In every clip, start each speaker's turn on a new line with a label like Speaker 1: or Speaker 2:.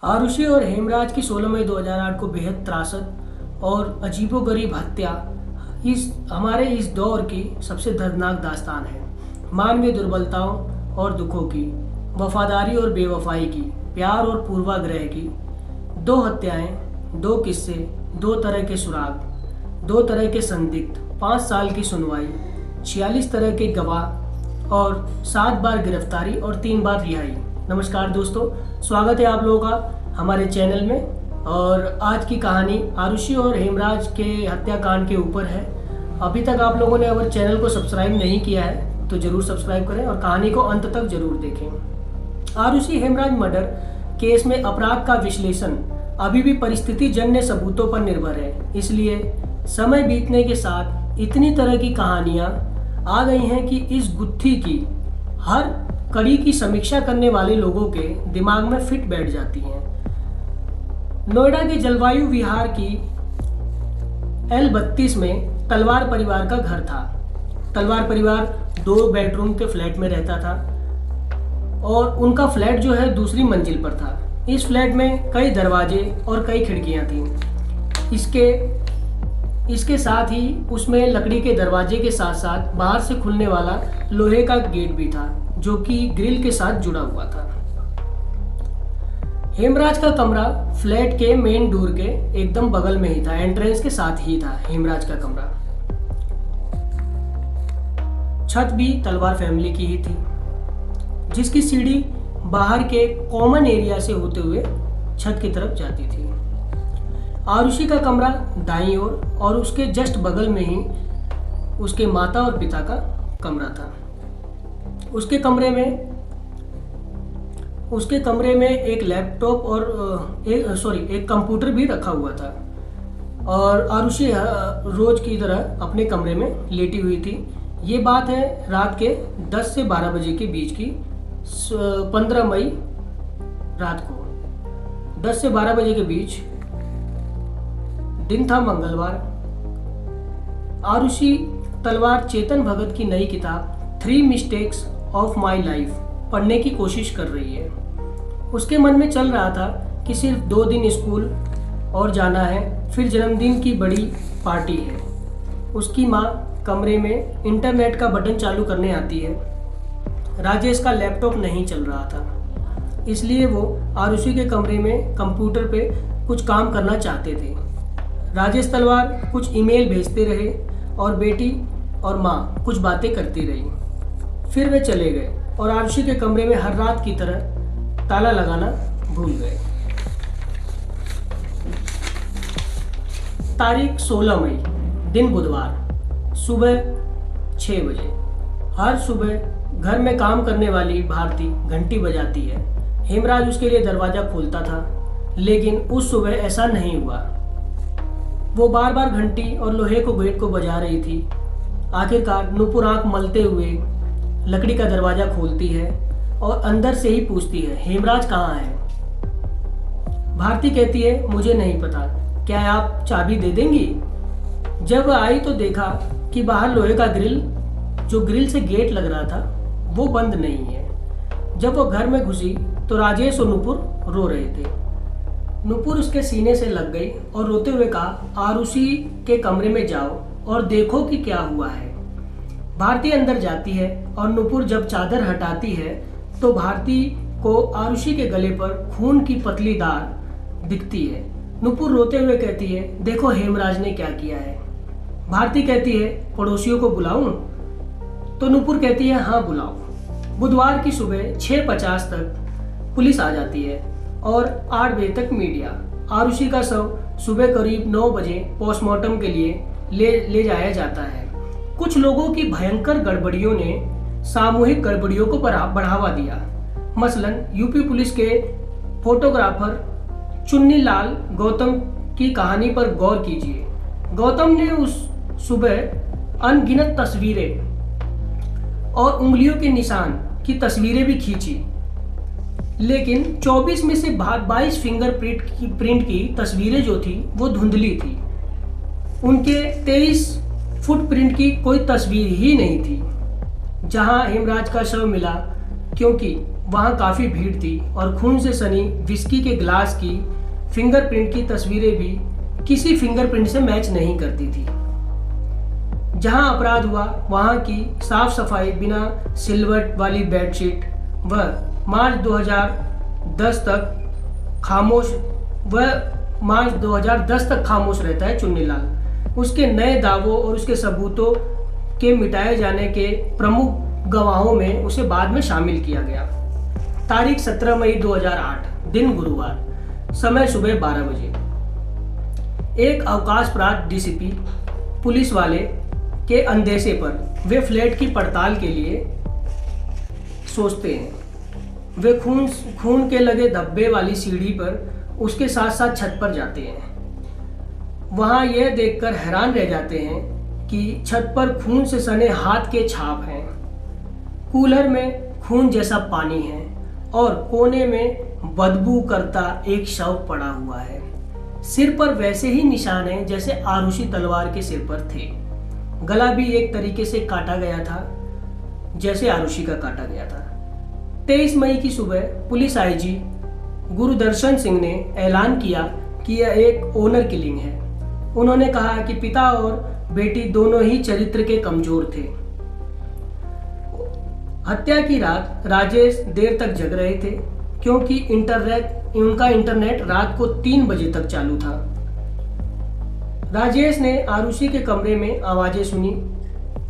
Speaker 1: आरुषि और हेमराज की 16 मई 2008 को बेहद त्रासद और अजीबोगरीब हत्या हमारे इस दौर की सबसे दर्दनाक दास्तान है। मानवीय दुर्बलताओं और दुखों की, वफादारी और बेवफाई की, प्यार और पूर्वाग्रह की। दो हत्याएं, दो किस्से, दो तरह के सुराग, दो तरह के संदिग्ध, 5 साल की सुनवाई, 46 तरह के गवाह और 7 बार गिरफ्तारी और 3 बार रिहाई। नमस्कार दोस्तों, स्वागत है आप लोगों का हमारे चैनल में। और आज की कहानी आरुषि और हेमराज के हत्याकांड के ऊपर है। अभी तक आप लोगों ने अगर चैनल को सब्सक्राइब नहीं किया है तो जरूर सब्सक्राइब करें और कहानी को अंत तक जरूर देखें। आरुषि हेमराज मर्डर केस में अपराध का विश्लेषण अभी भी परिस्थिति जन्य सबूतों पर निर्भर है। इसलिए समय बीतने के साथ इतनी तरह की कहानियां आ गई हैं कि इस गुत्थी की हर कड़ी की समीक्षा करने वाले लोगों के दिमाग में फिट बैठ जाती हैं। नोएडा के जलवायु विहार की L32 में तलवार परिवार का घर था। तलवार परिवार 2 बेडरूम के फ्लैट में रहता था और उनका फ्लैट जो है दूसरी मंजिल पर था। इस फ्लैट में कई दरवाजे और कई खिड़कियां थीं। इसके साथ ही उसमें लकड़ी के दरवाजे के साथ साथ बाहर से खुलने वाला लोहे का गेट भी था जो कि ग्रिल के साथ जुड़ा हुआ था। हेमराज का कमरा फ्लैट के मेन डोर के एकदम बगल में ही था, एंट्रेंस के साथ ही था हेमराज का कमरा। छत भी तलवार फैमिली की ही थी, जिसकी सीढ़ी बाहर के कॉमन एरिया से होते हुए छत की तरफ जाती थी। आरुषि का कमरा दाईं ओर और उसके जस्ट बगल में ही उसके माता और पिता का कमरा था। उसके कमरे में एक लैपटॉप और एक कंप्यूटर भी रखा हुआ था और आरुषि रोज की तरह अपने कमरे में लेटी हुई थी। ये बात है रात के 10 से 12 बजे के बीच की, 15 मई रात को 10 से 12 बजे के बीच। दिन था मंगलवार। आरुषि तलवार चेतन भगत की नई किताब 3 मिस्टेक्स ऑफ माई लाइफ पढ़ने की कोशिश कर रही है। उसके मन में चल रहा था कि सिर्फ 2 दिन स्कूल और जाना है, फिर जन्मदिन की बड़ी पार्टी है। उसकी माँ कमरे में इंटरनेट का बटन चालू करने आती है। राजेश का लैपटॉप नहीं चल रहा था, इसलिए वो आरुषि के कमरे में कंप्यूटर पे कुछ काम करना चाहते थे। राजेश तलवार कुछ ईमेल भेजते रहे और बेटी और माँ कुछ बातें करती रही। फिर वे चले गए और आरुषि के कमरे में हर रात की तरह ताला लगाना भूल गए। तारीख 16 मई, दिन बुधवार, सुबह 6 बजे। हर सुबह घर में काम करने वाली भारती घंटी बजाती है। हेमराज उसके लिए दरवाजा खोलता था, लेकिन उस सुबह ऐसा नहीं हुआ। वो बार बार घंटी और लोहे को गेट को बजा रही थी। आखिरकार नुपुर आंख मलते हुए लकड़ी का दरवाजा खोलती है और अंदर से ही पूछती है, हेमराज कहाँ है? भारती कहती है, मुझे नहीं पता, क्या आप चाबी दे देंगी? जब वह आई तो देखा कि बाहर लोहे का ग्रिल से गेट लग रहा था वो बंद नहीं है। जब वो घर में घुसी तो राजेश और नुपुर रो रहे थे। नुपुर उसके सीने से लग गई और रोते हुए कहा, आरुषि के कमरे में जाओ और देखो कि क्या हुआ है। भारती अंदर जाती है और नुपुर जब चादर हटाती है तो भारती को आरुषि के गले पर खून की पतली धार दिखती है। नुपुर रोते हुए कहती है, देखो हेमराज ने क्या किया है। भारती कहती है, पड़ोसियों को बुलाऊं? तो नुपुर कहती है, हाँ बुलाओ। बुधवार की सुबह 6:50 तक पुलिस आ जाती है और 8 बजे तक मीडिया। आरुषि का शव सुबह करीब 9 बजे पोस्टमार्टम के लिए ले जाया जाता है। कुछ लोगों की भयंकर गड़बड़ियों ने सामूहिक गड़बड़ियों को बढ़ावा दिया। मसलन यूपी पुलिस के फोटोग्राफर चुन्नी लाल गौतम की कहानी पर गौर कीजिए। गौतम ने उस सुबह अनगिनत तस्वीरें और उंगलियों के निशान की तस्वीरें भी खींची, लेकिन 24 में से 22 फिंगरप्रिंट की तस्वीरें जो थी वो धुंधली थी। उनके 23 फुटप्रिंट की कोई तस्वीर ही नहीं थी। जहां हेमराज का शव मिला क्योंकि वहाँ काफ़ी भीड़ थी और खून से सनी विस्की के ग्लास की फिंगरप्रिंट की तस्वीरें भी किसी फिंगरप्रिंट से मैच नहीं करती थी। जहां अपराध हुआ वहां की साफ सफाई बिना सिलवट वाली बेडशीट व मार्च 2010 तक खामोश रहता है चुन्नीलाल। उसके नए दावों और उसके सबूतों के मिटाए जाने के प्रमुख गवाहों में उसे बाद में शामिल किया गया। तारीख 17 मई 2008, दिन गुरुवार, समय सुबह 12 बजे। एक अवकाश प्राप्त डीसीपी पुलिस वाले के अंदेशे पर वे फ्लैट की पड़ताल के लिए सोचते हैं। वे खून के लगे धब्बे वाली सीढ़ी पर उसके साथ साथ छत पर जाते हैं। वहां यह देखकर हैरान रह जाते हैं कि छत पर खून से सने हाथ के छाप हैं। कूलर में खून जैसा पानी है और कोने में बदबू करता एक शव पड़ा हुआ है। सिर पर वैसे ही निशान हैं जैसे आरुषि तलवार के सिर पर थे। गला भी एक तरीके से काटा गया था जैसे आरुषि का काटा गया था। 23 मई की सुबह पुलिस आईजी गुरुदर्शन सिंह ने ऐलान किया कि यह एक ऑनर किलिंग है। उन्होंने कहा कि पिता और बेटी दोनों ही चरित्र के कमजोर थे। हत्या की रात राजेश देर तक जग रहे थे क्योंकि उनका इंटरनेट रात को 3 बजे तक चालू था। राजेश ने आरुषि के कमरे में आवाजें सुनी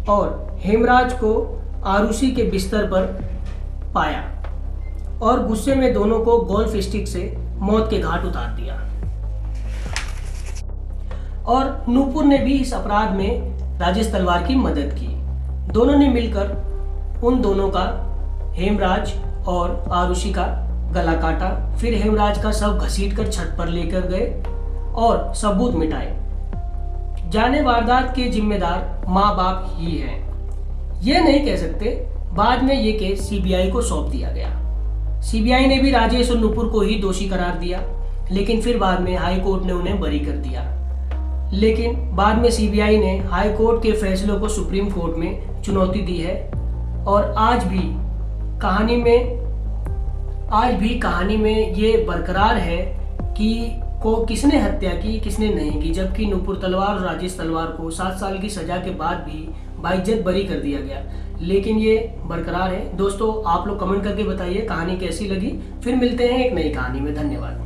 Speaker 1: और हेमराज को आरुषि के बिस्तर पर पाया और गुस्से में दोनों को गोल्फ स्टिक से मौत के घाट उतार दिया। और नूपुर ने भी इस अपराध में राजेश तलवार की मदद की। दोनों ने मिलकर उन दोनों का, हेमराज और आरुषि का गला काटा। फिर हेमराज का शव घसीटकर छत पर लेकर गए और सबूत मिटाए। जाने वारदात के जिम्मेदार माँ बाप ही हैं। ये नहीं कह सकते। बाद में ये केस सीबीआई को सौंप दिया गया। सीबीआई ने भी राजेश और नूपुर को ही दोषी करार दिया, लेकिन फिर बाद में हाई कोर्ट ने उन्हें बरी कर दिया। लेकिन बाद में सीबीआई ने हाई कोर्ट के फैसलों को सुप्रीम कोर्ट में चुनौती दी है और आज भी कहानी में ये बरकरार है कि किसने हत्या की किसने नहीं की, जबकि नूपुर तलवार और राजेश तलवार को 7 साल की सजा के बाद भी बाइज्जत बरी कर दिया गया। लेकिन ये बरकरार है। दोस्तों, आप लोग कमेंट करके बताइए कहानी कैसी लगी। फिर मिलते हैं एक नई कहानी में। धन्यवाद।